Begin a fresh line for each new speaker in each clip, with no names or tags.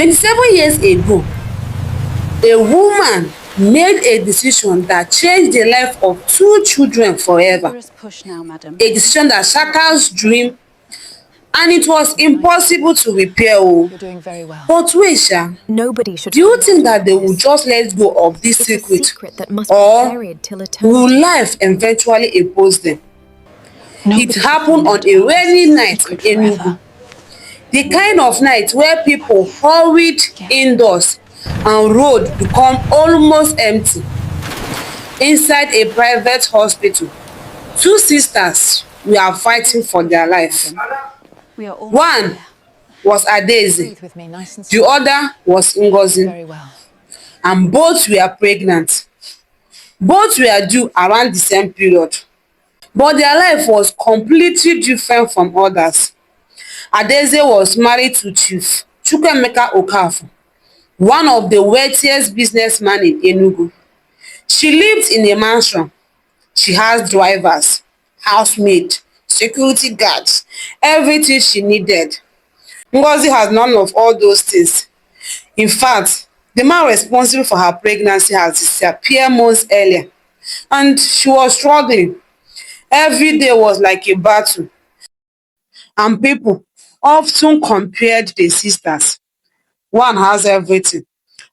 27 years ago, a woman made a decision that changed the life of two children forever.
Push now, madam.
A decision that shatters dream, and it was impossible to repair. Oh.
You're doing very well.
But wait, Sha,
Nobody should
do you
find
think
out
that
about
they will
this.
just let go of this
It's a
secret?
secret that must be
Or
buried till
will
eternity.
life eventually expose them?
Nobody
It
should
happened
find
on
out
a
about this
rainy night in
secret
Enugu.
forever.
The kind of night where people hurried indoors and road become almost empty. Inside a private hospital, two sisters were fighting for their life.
We are all
One was Adaeze,
Breathe with me, nice and
the
slow.
other was Ngozi,
Very well.
and both were pregnant. Both were due around the same period, but their life was completely different from others. Adaeze was married to Chief Chukwuemeka Okafor, one of the wealthiest businessmen in Enugu. She lived in a mansion. She has drivers, housemaid, security guards, everything she needed. Ngozi has none of all those things. In fact, the man responsible for her pregnancy has disappeared months earlier, and she was struggling. Every day was like a battle, and people often compared the sisters. One has everything,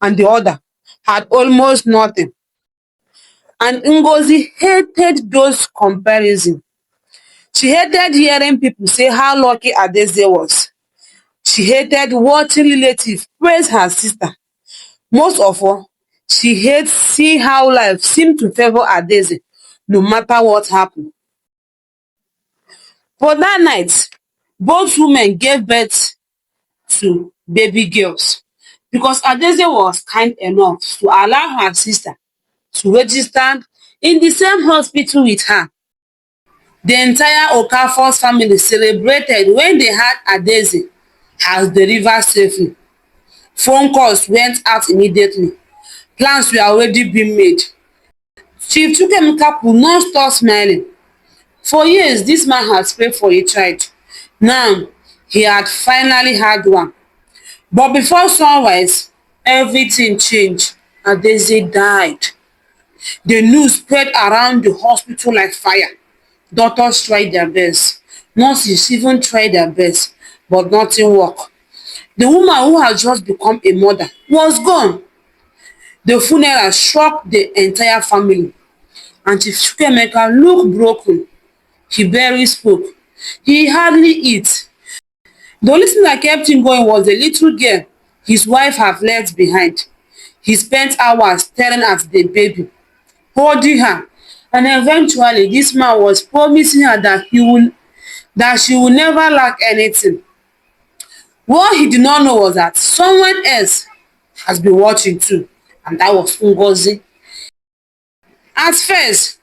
and the other had almost nothing. And Ngozi hated those comparisons. She hated hearing people say how lucky Adaeze was. She hated watching relatives praise her sister. Most of all, she hates see how life seemed to favor Adaeze no matter what happened. But that night, both women gave birth to baby girls because Adaeze was kind enough to allow her sister to register in the same hospital with her. The entire Okafor's family celebrated when they had Adaeze has delivered safely. Phone calls went out immediately. Plans were already being made. Chief Chukwuemeka could not stop smiling. For years, this man had prayed for a child. Now, he had finally had one. But before sunrise, everything changed. Adaeze died. The news spread around the hospital like fire. Doctors tried their best. Nurses even tried their best, but nothing worked. The woman who had just become a mother was gone. The funeral shocked the entire family. And Chief Chukwuemeka looked broken. He barely spoke. He hardly eat. The only thing that kept him going was the little girl his wife had left behind. He spent hours staring at the baby, holding her, and eventually this man was promising her that she will never lack anything. What he did not know was that someone else has been watching too, and that was Ngozi. At first,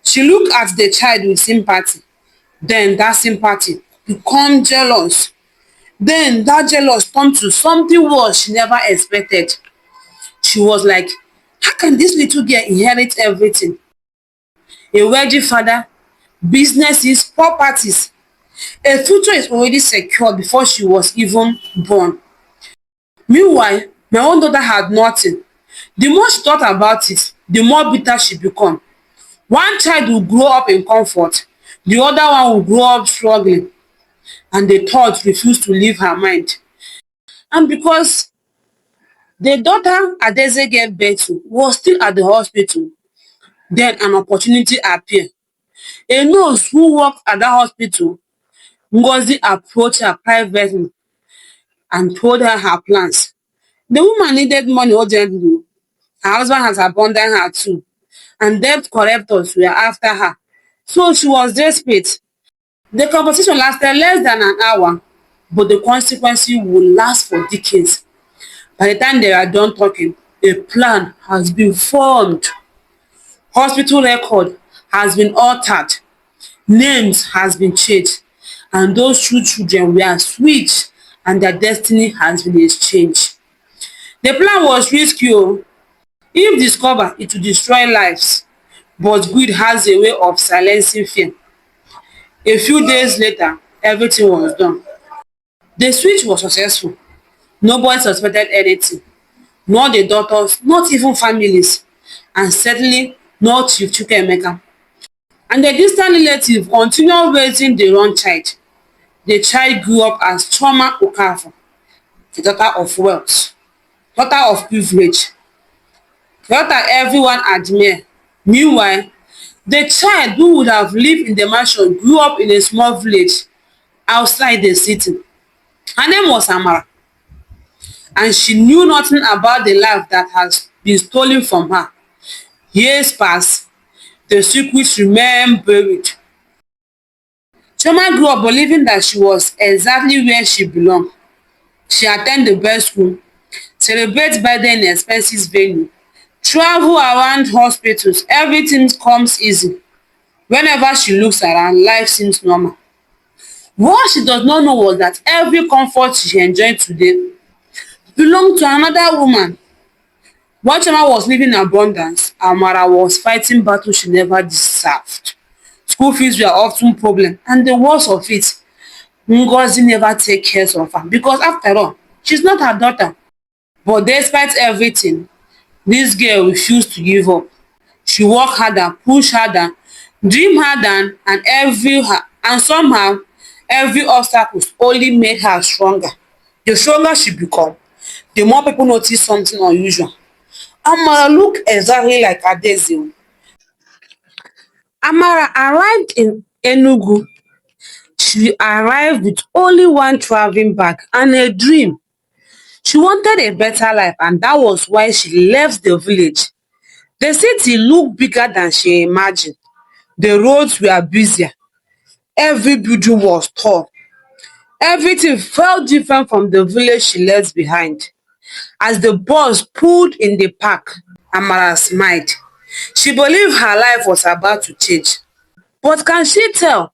she looked at the child with sympathy. Then that sympathy became jealous. Then that jealous turned to something worse she never expected. She was like, how can this little girl inherit everything? A wealthy father, businesses, properties. A future is already secured before she was even born. Meanwhile, my own daughter had nothing. The more she thought about it, the more bitter she became. One child will grow up in comfort, the other one will grow up struggling, and the thought refused to leave her mind. And because the daughter Adaeze gave birth to was still at the hospital, then an opportunity appeared. A nurse who worked at that hospital, Ngozi, approached her privately and told her her plans. The woman needed money urgently. Her husband has abandoned her too, and debt collectors were after her. So she was desperate. The conversation lasted less than an hour, but the consequences would last for decades. By the time they are done talking, a plan has been formed. Hospital record has been altered. Names has been changed. And those two children were switched and their destiny has been exchanged. The plan was risky. If discovered, it will destroy lives. But greed has a way of silencing fear. A few days later, everything was done. The switch was successful. Nobody suspected anything, not the doctors, not even families, and certainly not Chief Chukwuemeka. And the distant relative continued raising the wrong child. The child grew up as Chioma Okafor, the daughter of wealth, daughter of privilege, the daughter everyone admire. Meanwhile, the child who would have lived in the mansion grew up in a small village outside the city. Her name was Amara, and she knew nothing about the life that has been stolen from her. Years passed, the secret remained buried. Chioma grew up believing that she was exactly where she belonged. She attend the best school, celebrate birthday in expensive venue, travel around hospitals, everything comes easy. Whenever she looks around, life seems normal. What she does not know was that every comfort she enjoyed today belonged to another woman. While Chioma was living in abundance, Amara was fighting battles she never deserved. School fees were often problem, and the worst of it, Ngozi never take care of her because after all, she's not her daughter. But despite everything, this girl refused to give up. She worked harder, pushed harder, dreamed harder, and somehow every obstacle only made her stronger. The stronger she become, the more people notice something unusual. Amara look exactly like Adaeze. Amara arrived in Enugu. She arrived with only one travelling bag and a dream. She wanted a better life, and that was why she left the village. The city looked bigger than she imagined. The roads were busier. Every building was tall. Everything felt different from the village she left behind. As the bus pulled in the park, Amara smiled. She believed her life was about to change. But can she tell?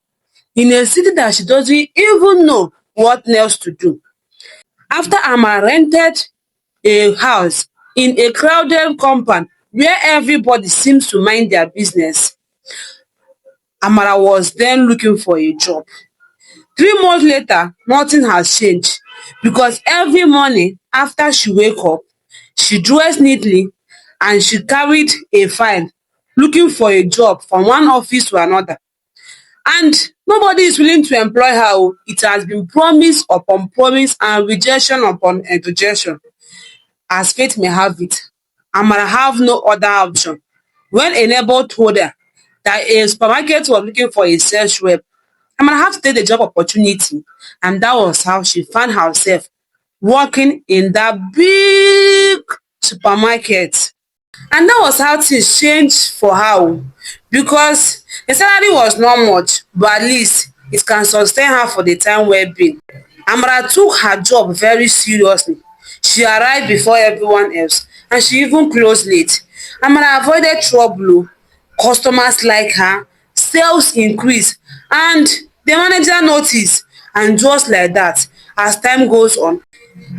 In a city that she doesn't even know what else to do. After Amara rented a house in a crowded compound where everybody seems to mind their business, Amara was then looking for a job. 3 months later, nothing has changed because every morning after she wake up, she dressed neatly and she carried a file looking for a job from one office to another. And nobody is willing to employ her. Oh. It has been promise upon promise and rejection upon rejection. As fate may have it, Amara have no other option. When a neighbor told her that a supermarket was looking for a sales rep, Amara have to take the job opportunity, and that was how she found herself working in that big supermarket. And that was how things changed for her oh, because the salary was not much, but at least it can sustain her for the time well-being. Amara took her job very seriously. She arrived before everyone else and she even closed late. Amara avoided trouble oh. Customers like her, sales increase, and the manager notice. And just like that, as time goes on,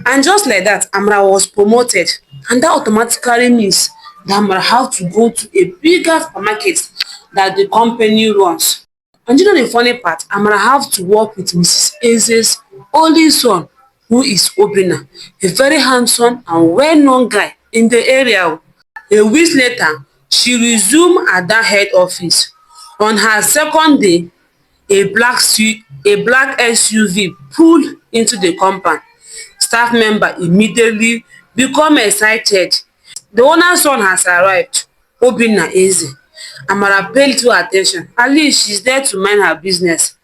and just like that, Amara was promoted, and that automatically means that Amara have to go to a bigger supermarket that the company runs. And you know the funny part, Amara have to work with Mrs. Eze's only son, who is Obinna, a very handsome and well-known guy in the area. A week later, she resumed at that head office. On her second day, a black SUV pulled into the compound. Staff member immediately become excited. The owner's son has arrived, Obinna Eze. Amara paid little attention. At least she's there to mind her business.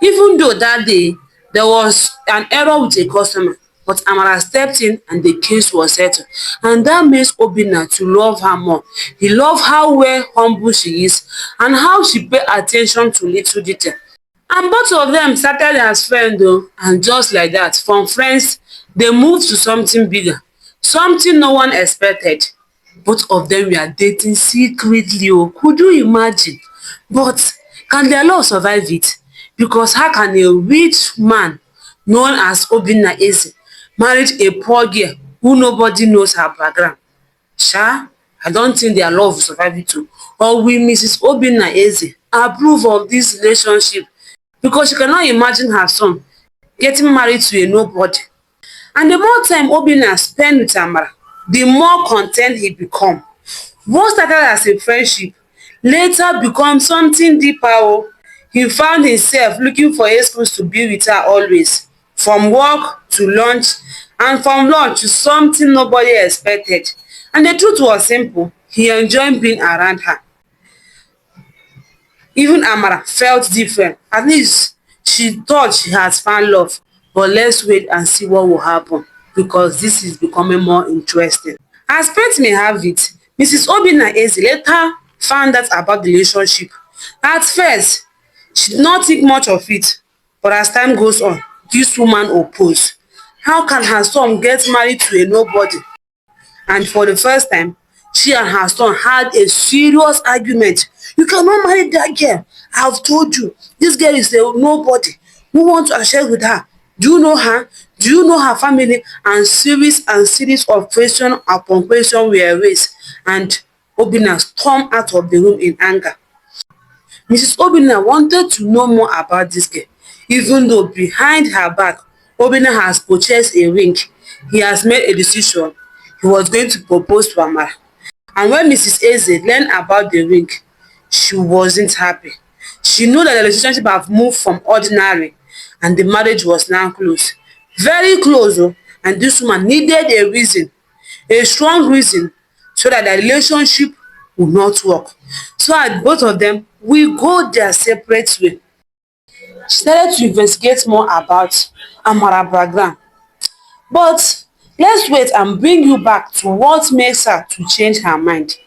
Even though that day there was an error with a customer, but Amara stepped in and the case was settled. And that makes Obinna to love her more. He loved how well humble she is and how she pay attention to little detail. And both of them started as friends though, and just like that, from friends, they moved to something bigger, something no one expected. Both of them were dating secretly oh, could you imagine? But can their love survive it? Because how can a rich man known as Obinna Eze marry a poor girl who nobody knows her background? Sha, I don't think their love will survive it too. Or will Mrs. Obinna Eze approve of this relationship? Because she cannot imagine her son getting married to a nobody. And the more time Obinna spend with Amara, the more content he become. What started as a friendship later become something deeper oh. He found himself looking for excuse to be with her always, from work to lunch, and from lunch to something nobody expected. And the truth was simple, he enjoyed being around her. Even Amara felt different. At least she thought she has found love. But let's wait and see what will happen, because this is becoming more interesting. As fate may have it, Mrs. Obinna Eze later found out about the relationship. At first, she did not think much of it, but as time goes on, this woman opposed. How can her son get married to a nobody? And for the first time, she and her son had a serious argument. You cannot marry that girl. I have told you, this girl is a nobody. Who wants to share with her? Do you know her? Do you know her family? And series of question upon question were raised. And Obinna stormed out of the room in anger. Mrs. Obinna wanted to know more about this girl, even though behind her back, Obinna has purchased a ring. He has made a decision. He was going to propose to Amara. And when Mrs. Eze learned about the ring, she wasn't happy. She knew that the relationship had moved from ordinary and the marriage was now close. Very close oh, and this woman needed a reason, a strong reason, so that the relationship would not work. So that both of them will go their separate way. She started to investigate more about Amara background. But let's wait and bring you back to what makes her to change her mind.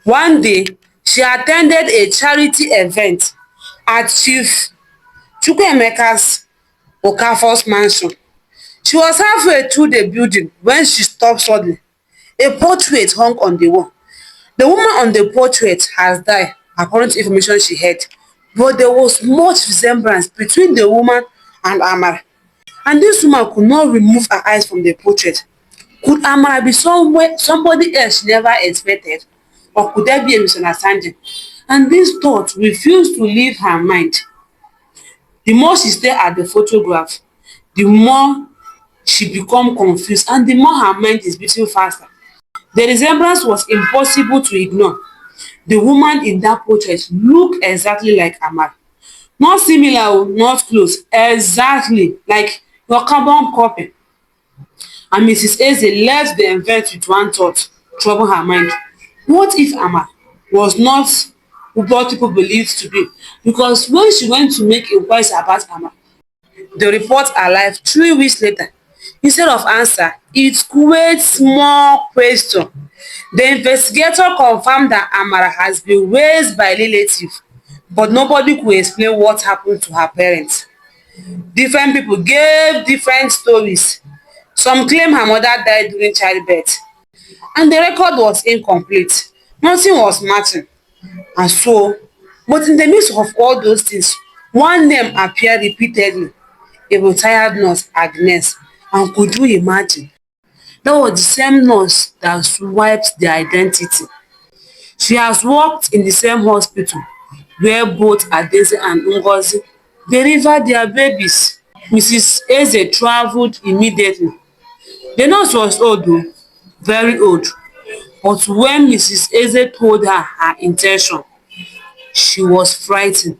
One day, she attended a charity event at Chief Chukwuemeka's Okafor's mansion. She was halfway through the building when she stopped suddenly. A portrait hung on the wall. The woman on the portrait has died, according to information she heard. But there was much resemblance between the woman and Amara. And this woman could not remove her eyes from the portrait. Could Amara be somebody else she never expected? Or could there be a misunderstanding? And this thought refused to leave her mind. The more she stared at the photograph, the more she become confused and the more her mind is beating faster. The resemblance was impossible to ignore. The woman in that portrait looked exactly like Amara. Not similar oh, not close, exactly like your carbon copy. And Mrs. Eze left the event with one thought trouble her mind. What if Amara was not what people believed to be? Because when she went to make inquiries about Amara, the report arrived 3 weeks later. Instead of answer, it creates more question. The investigator confirmed that Amara has been raised by relative, but nobody could explain what happened to her parents. Different people gave different stories. Some claim her mother died during childbirth, and the record was incomplete. Nothing was matching. And so, but in the midst of all those things, one name appeared repeatedly, a retired nurse, Agnes. And could you imagine? That was the same nurse that swiped the identity. She has worked in the same hospital where both Adese and Ngozi delivered their babies. Mrs. Eze traveled immediately. The nurse was old though, very old. But when Mrs. Eze told her her intention, she was frightened.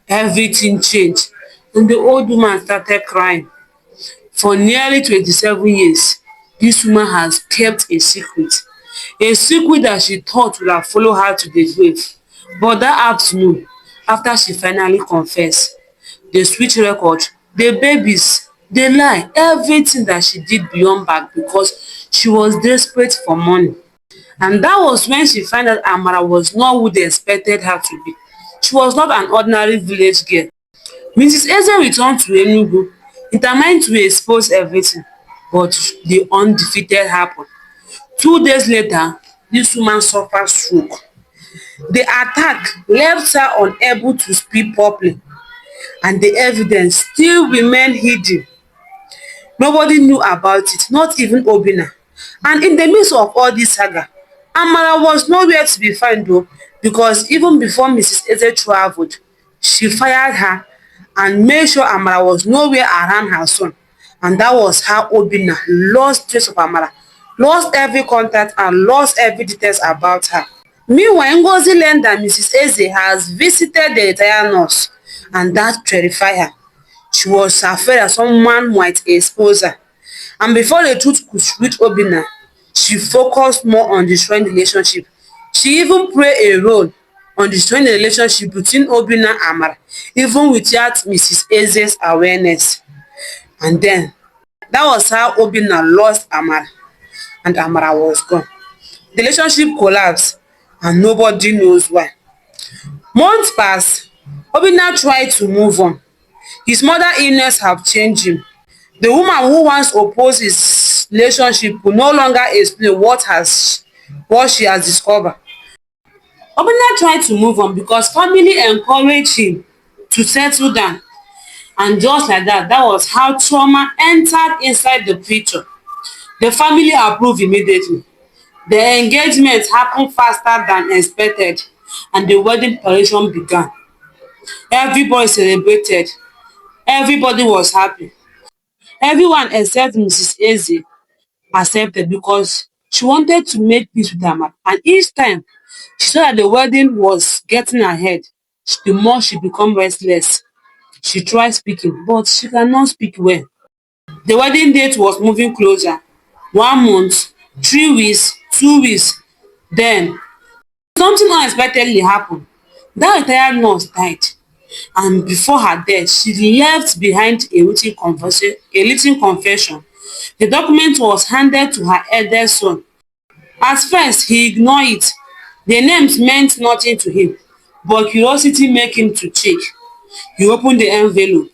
Everything changed and the old woman started crying. For nearly 27 years, this woman has kept a secret that she thought would have followed her to the grave. But that afternoon, after she finally confessed, the switch record, the babies, the lie, everything that she did beyond back because she was desperate for money. And that was when she found out Amara was not who they expected her to be. She was not an ordinary village girl. Mrs. Eze returned to Enugu, determined to expose everything, but the undefeated happened. 2 days later, this woman suffered stroke. The attack left her unable to speak properly, and the evidence still remained hidden. Nobody knew about it, not even Obinna. And in the midst of all this saga, Amara was nowhere to be found though, because even before Mrs. Eze traveled, she fired her and made sure Amara was nowhere around her son. And that was how Obinna lost trace of Amara, lost every contact and lost every details about her. Meanwhile, Ngozi learned that Mrs. Eze has visited the retired nurse, and that terrified her. She was afraid that someone might expose her. And before the truth could reach Obinna, she focused more on destroying the relationship. She even played a role on destroying the relationship between Obinna and Amara, even without Mrs. Eze's awareness. And then, that was how Obinna lost Amara, and Amara was gone. The relationship collapsed, and nobody knows why. Months passed. Obinna tried to move on. His mother illness have changed him. The woman who once opposed his relationship could no longer explain what she has discovered. Obinna tried to move on because family encouraged him to settle down, and just like that, that was how trauma entered inside the picture. The family approved immediately. The engagement happened faster than expected, and the wedding preparation began. Everybody celebrated. Everybody was happy. Everyone except Mrs. Eze accepted because she wanted to make peace with her man. And each time she saw that the wedding was getting ahead, the more she become restless. She tried speaking, but she cannot speak well. The wedding date was moving closer. 1 month, 3 weeks, 2 weeks. Then something unexpectedly happened. That retired nurse died, and before her death, she left behind a written confession. The document was handed to her eldest son. At first, he ignored it. The names meant nothing to him, but curiosity made him to check. He opened the envelope.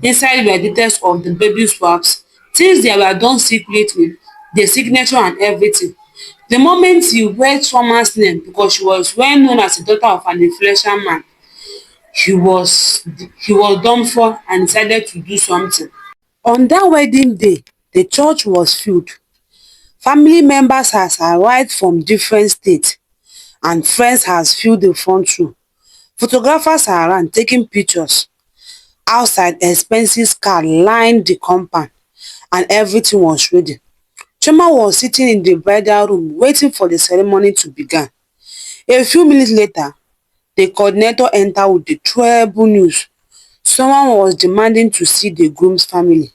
Inside were details of the baby swaps, things they were done secretly, the signature and everything. The moment he read Thomas' name, because she was well known as the daughter of an influential man, he was he was dumbfounded and decided to do something. On that wedding day, the church was filled. Family members has arrived from different states, and friends has filled the front row. Photographers are around taking pictures. Outside, expensive car lined the compound, and everything was ready. Chioma was sitting in the bridal room waiting for the ceremony to begin. A few minutes later, the coordinator entered with the terrible news. Someone was demanding to see the groom's family.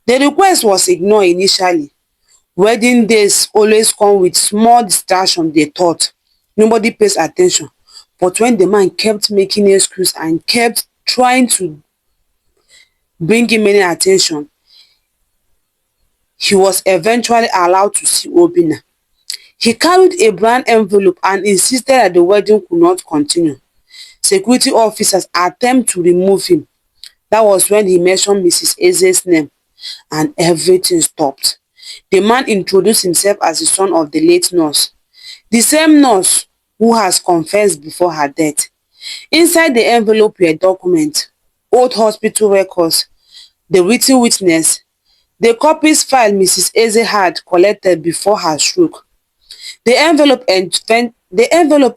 The request was ignored initially. Wedding days always come with small distraction, they thought. Nobody pays attention. But when the man kept making excuses and kept trying to bring him any attention, he was eventually allowed to see Obinna. He carried a brown envelope and insisted that the wedding could not continue. Security officers attempted to remove him. That was when he mentioned Mrs. Eze's name, and everything stopped. The man introduced himself as the son of the late nurse, the same nurse who has confessed before her death. Inside the envelope were documents, old hospital records, the written witness, the copies file Mrs. Eze had collected before her stroke. The envelope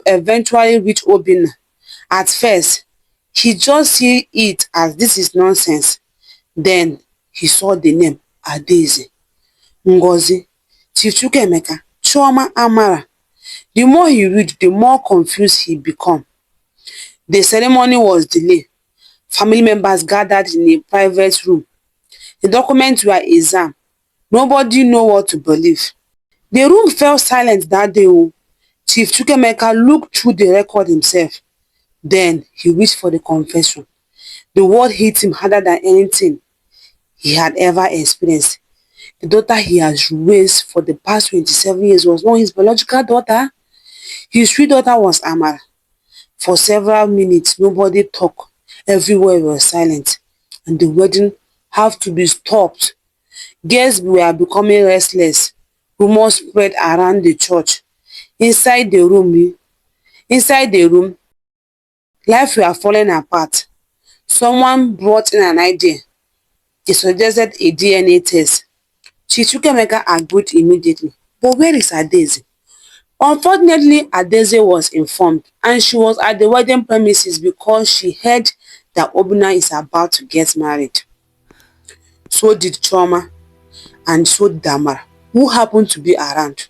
eventually reached Obinna. At first, he just saw it as this is nonsense. Then he saw the name Adaeze, Ngozi, Chief Chukwuemeka, Chioma, Amara. The more he read, the more confused he became. The ceremony was delayed. Family members gathered in a private room. The documents were examined. Nobody knew what to believe. The room fell silent that day. Chief Chukwuemeka looked through the record himself. Then he reached for the confession. The word hit him harder than anything he had ever experienced. The daughter he has raised for the past 27 years was not his biological daughter. His real daughter was Amara. For several minutes, nobody talked. Everywhere was silent, and the wedding had to be stopped. Guests were becoming restless. Rumors spread around the church. Inside the room, life were falling apart. Someone brought in an idea. They suggested a DNA test. Chief Chukwuemeka agreed immediately. But where is Adaeze? Unfortunately, Adaeze was informed, and she was at the wedding premises because she heard that Obinna is about to get married. So did Chioma, and so did Amara, who happened to be around.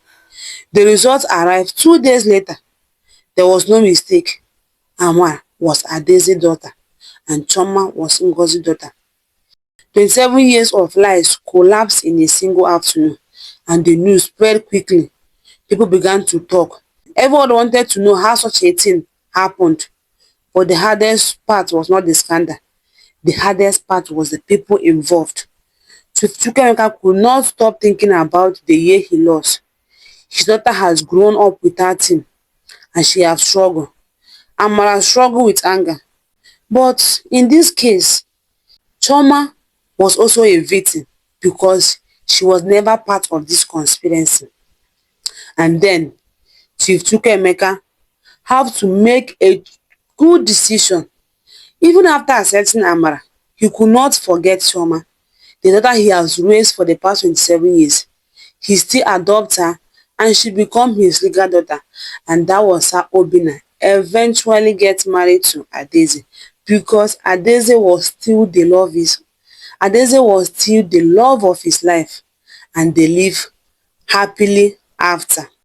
The results arrived 2 days later. There was no mistake. Amara was Adeze's daughter and Chioma was Ngozi's daughter. 27 years of lies collapsed in a single afternoon, and the news spread quickly. People began to talk. Everyone wanted to know how such a thing happened. But the hardest part was not the scandal. The hardest part was the people involved. Chukwuemeka could not stop thinking about the year he lost. His daughter has grown up without him, and she has struggled. Amara struggled with anger. But in this case, Chioma was also a victim because she was never part of this conspiracy. And then Chief Chukwuemeka have to make a good decision. Even after accepting Amara, he could not forget Chioma, the daughter he has raised for the past 27 years. He still adopts her and she become his legal daughter, and that was how Obinna eventually get married to Adeze, because Adeze was still the love of his life, and they live happily after.